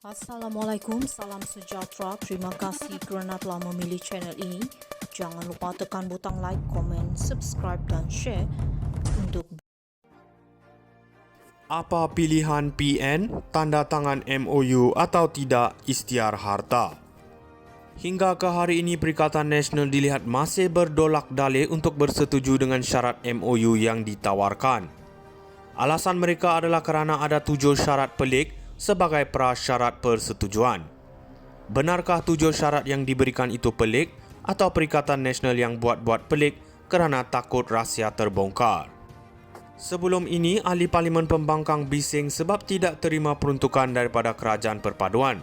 Assalamualaikum, salam sejahtera. Terima kasih kerana telah memilih channel ini. Jangan lupa tekan butang like, komen, subscribe dan share untuk Apa pilihan PN, tanda tangan MOU atau tidak istiar harta? Hingga ke hari ini, Perikatan Nasional dilihat masih berdolak dalih untuk bersetuju dengan syarat MOU yang ditawarkan. Alasan mereka adalah kerana ada 7 syarat pelik sebagai prasyarat persetujuan. Benarkah 7 syarat yang diberikan itu pelik atau Perikatan Nasional yang buat-buat pelik kerana takut rahsia terbongkar? Sebelum ini, Ahli Parlimen Pembangkang bising sebab tidak terima peruntukan daripada Kerajaan Perpaduan.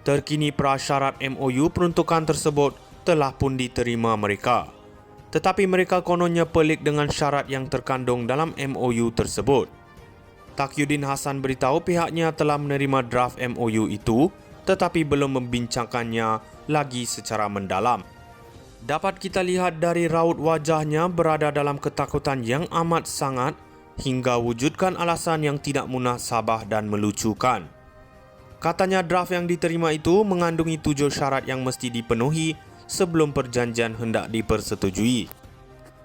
Terkini prasyarat MOU peruntukan tersebut telah pun diterima mereka. Tetapi mereka kononnya pelik dengan syarat yang terkandung dalam MOU tersebut. Taqiyuddin Hasan beritahu pihaknya telah menerima draft MOU itu tetapi belum membincangkannya lagi secara mendalam. Dapat kita lihat dari raut wajahnya berada dalam ketakutan yang amat sangat hingga wujudkan alasan yang tidak munasabah dan melucukan. Katanya draft yang diterima itu mengandungi 7 syarat yang mesti dipenuhi sebelum perjanjian hendak dipersetujui.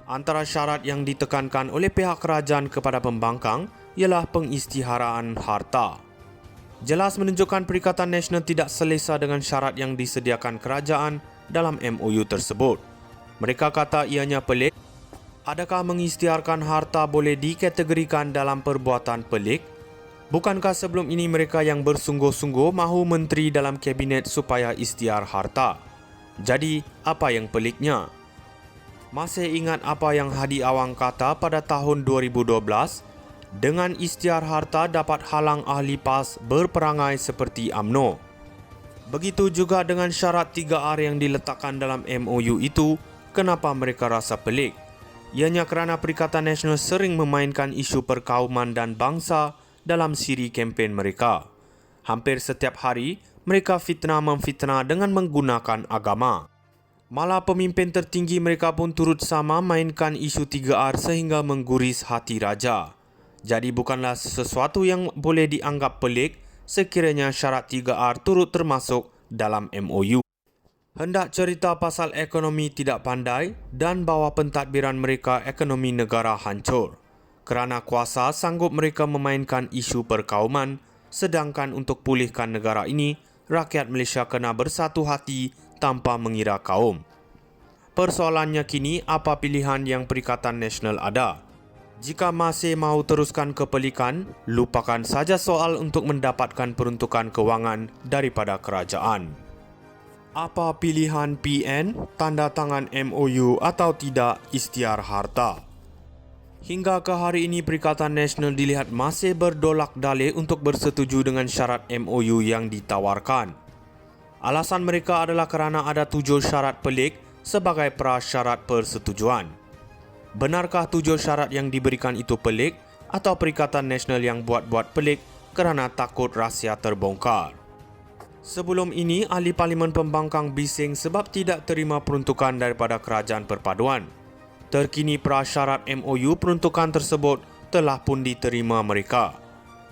Antara syarat yang ditekankan oleh pihak kerajaan kepada pembangkang ialah pengisytiharaan harta. Jelas menunjukkan Perikatan Nasional tidak selesa dengan syarat yang disediakan kerajaan dalam MOU tersebut. Mereka kata ianya pelik. Adakah mengisytiharkan harta boleh dikategorikan dalam perbuatan pelik? Bukankah sebelum ini mereka yang bersungguh-sungguh mahu menteri dalam kabinet supaya isytihar harta? Jadi, apa yang peliknya? Masih ingat apa yang Hadi Awang kata pada tahun 2012? Dengan isytihar harta dapat halang ahli PAS berperangai seperti UMNO. Begitu juga dengan syarat 3R yang diletakkan dalam MOU itu, kenapa mereka rasa pelik? Ianya kerana Perikatan Nasional sering memainkan isu perkauman dan bangsa dalam siri kempen mereka. Hampir setiap hari, mereka fitnah-memfitnah dengan menggunakan agama. Malah pemimpin tertinggi mereka pun turut sama mainkan isu 3R sehingga mengguris hati raja. Jadi bukanlah sesuatu yang boleh dianggap pelik sekiranya syarat 3R turut termasuk dalam MOU. Hendak cerita pasal ekonomi tidak pandai dan bahawa pentadbiran mereka ekonomi negara hancur. Kerana kuasa sanggup mereka memainkan isu perkauman, sedangkan untuk pulihkan negara ini, rakyat Malaysia kena bersatu hati tanpa mengira kaum. Persoalannya kini, apa pilihan yang Perikatan Nasional ada? Jika masih mahu teruskan kepelikan, lupakan saja soal untuk mendapatkan peruntukan kewangan daripada kerajaan. Apa pilihan PN, tanda tangan MOU atau tidak isytihar harta? Hingga ke hari ini, Perikatan Nasional dilihat masih berdolak dalih untuk bersetuju dengan syarat MOU yang ditawarkan. Alasan mereka adalah kerana ada 7 syarat pelik sebagai prasyarat persetujuan. Benarkah 7 syarat yang diberikan itu pelik atau Perikatan Nasional yang buat-buat pelik kerana takut rahsia terbongkar? Sebelum ini, Ahli Parlimen Pembangkang bising sebab tidak terima peruntukan daripada Kerajaan Perpaduan. Terkini prasyarat MOU peruntukan tersebut telah pun diterima mereka.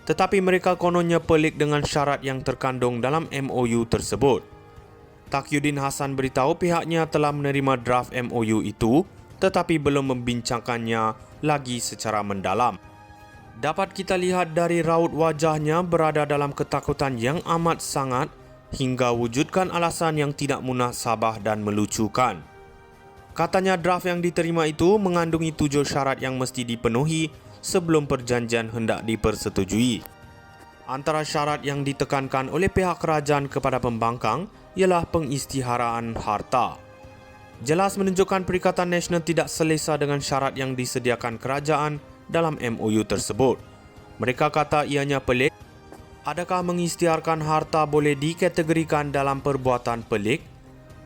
Tetapi mereka kononnya pelik dengan syarat yang terkandung dalam MOU tersebut. Taqiyuddin Hasan beritahu pihaknya telah menerima draft MOU itu tetapi belum membincangkannya lagi secara mendalam. Dapat kita lihat dari raut wajahnya berada dalam ketakutan yang amat sangat hingga wujudkan alasan yang tidak munasabah dan melucukan. Katanya draft yang diterima itu mengandungi 7 syarat yang mesti dipenuhi sebelum perjanjian hendak dipersetujui. Antara syarat yang ditekankan oleh pihak kerajaan kepada pembangkang ialah pengisytiharaan harta. Jelas menunjukkan Perikatan Nasional tidak selesa dengan syarat yang disediakan kerajaan dalam MOU tersebut. Mereka kata ianya pelik. Adakah mengisytiharkan harta boleh dikategorikan dalam perbuatan pelik?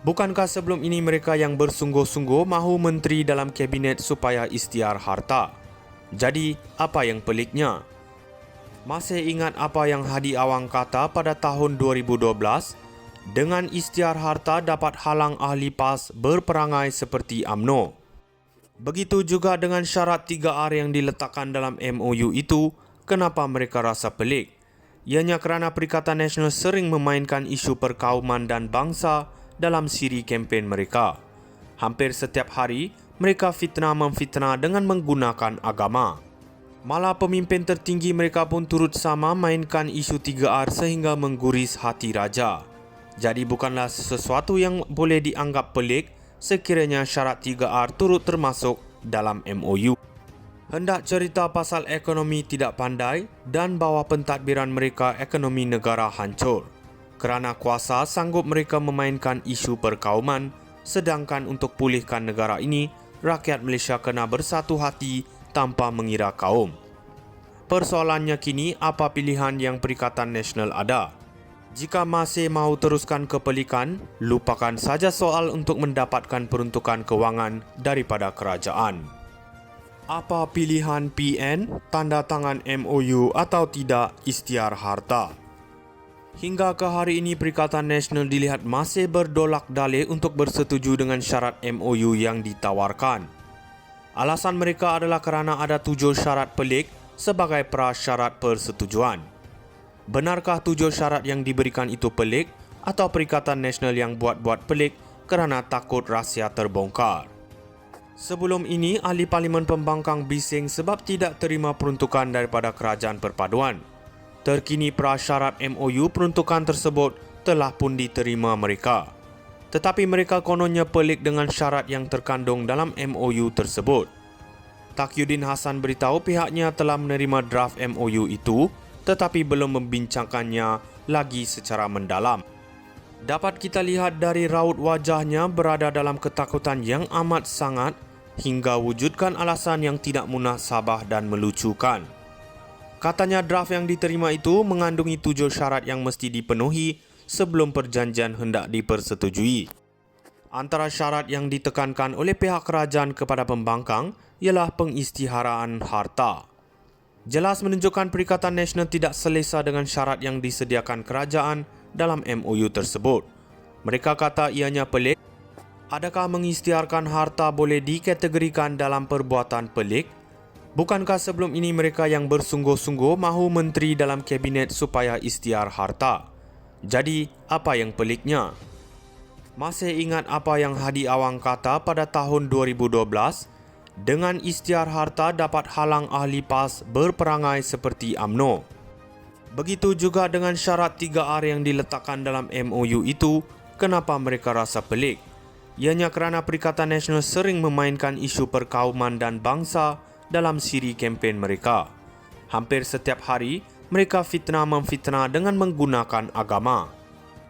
Bukankah sebelum ini mereka yang bersungguh-sungguh mahu menteri dalam kabinet supaya isytihar harta? Jadi, apa yang peliknya? Masih ingat apa yang Hadi Awang kata pada tahun 2012? Dengan isytihar harta dapat halang ahli PAS berperangai seperti UMNO. Begitu juga dengan syarat 3R yang diletakkan dalam MOU itu, kenapa mereka rasa pelik? Ianya kerana Perikatan Nasional sering memainkan isu perkauman dan bangsa dalam siri kempen mereka. Hampir setiap hari, mereka fitnah-memfitnah dengan menggunakan agama. Malah pemimpin tertinggi mereka pun turut sama mainkan isu 3R sehingga mengguris hati raja. Jadi bukanlah sesuatu yang boleh dianggap pelik sekiranya syarat 3R turut termasuk dalam MOU. Hendak cerita pasal ekonomi tidak pandai dan bahawa pentadbiran mereka ekonomi negara hancur. Kerana kuasa sanggup mereka memainkan isu perkauman, sedangkan untuk pulihkan negara ini, rakyat Malaysia kena bersatu hati tanpa mengira kaum. Persoalannya kini, apa pilihan yang Perikatan Nasional ada? Jika masih mahu teruskan kepelikan, lupakan saja soal untuk mendapatkan peruntukan kewangan daripada kerajaan. Apa pilihan PN, tanda tangan MOU atau tidak istiar harta? Hingga ke hari ini, Perikatan Nasional dilihat masih berdolak dalih untuk bersetuju dengan syarat MOU yang ditawarkan. Alasan mereka adalah kerana ada 7 syarat pelik sebagai prasyarat persetujuan. Benarkah 7 syarat yang diberikan itu pelik atau Perikatan Nasional yang buat-buat pelik kerana takut rahsia terbongkar? Sebelum ini, Ahli Parlimen Pembangkang bising sebab tidak terima peruntukan daripada Kerajaan Perpaduan. Terkini prasyarat MOU peruntukan tersebut telah pun diterima mereka. Tetapi mereka kononnya pelik dengan syarat yang terkandung dalam MOU tersebut. Taqiyuddin Hassan beritahu pihaknya telah menerima draft MOU itu tetapi belum membincangkannya lagi secara mendalam. Dapat kita lihat dari raut wajahnya berada dalam ketakutan yang amat sangat hingga wujudkan alasan yang tidak munasabah dan melucukan. Katanya draft yang diterima itu mengandungi 7 syarat yang mesti dipenuhi sebelum perjanjian hendak dipersetujui. Antara syarat yang ditekankan oleh pihak kerajaan kepada pembangkang ialah pengisytiharaan harta. Jelas menunjukkan Perikatan Nasional tidak selesa dengan syarat yang disediakan kerajaan dalam MOU tersebut. Mereka kata ianya pelik. Adakah mengisytiharkan harta boleh dikategorikan dalam perbuatan pelik? Bukankah sebelum ini mereka yang bersungguh-sungguh mahu menteri dalam kabinet supaya isytihar harta? Jadi, apa yang peliknya? Masih ingat apa yang Hadi Awang kata pada tahun 2012? Dengan isytihar harta dapat halang ahli PAS berperangai seperti UMNO. Begitu juga dengan syarat 3R yang diletakkan dalam MOU itu, kenapa mereka rasa pelik? Ianya kerana Perikatan Nasional sering memainkan isu perkauman dan bangsa dalam siri kempen mereka. Hampir setiap hari, mereka fitnah-memfitnah dengan menggunakan agama.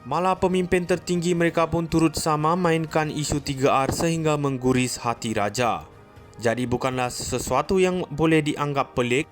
Malah pemimpin tertinggi mereka pun turut sama mainkan isu 3R sehingga mengguris hati raja. Jadi bukanlah sesuatu yang boleh dianggap pelik